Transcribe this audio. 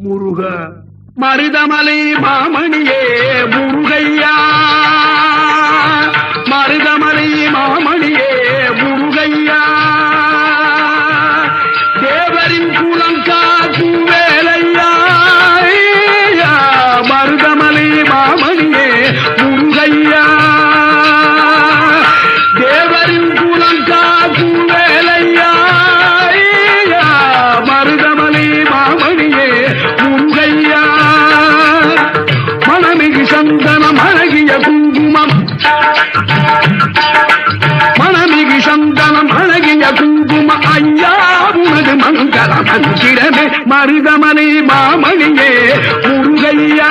முருகா மருதமலை மாமணியே முருகையா மருதமலை மாமணியே முருகையா தேவரின் குலங்காக்கும் வேலையா மருதமலை மாமணியே முருகையா தேவரின் குலங்காக்கும் வேலையா மருதமலை மாமணியே முருகையா மனமிகு சந்தனம் அழகிய குங்குமம் மனமிகு சந்தனம் அழகிய குங்கும ஐயா உனது மங்களம் அஞ்சிடமே மருதமலை மாமணியே முருகையா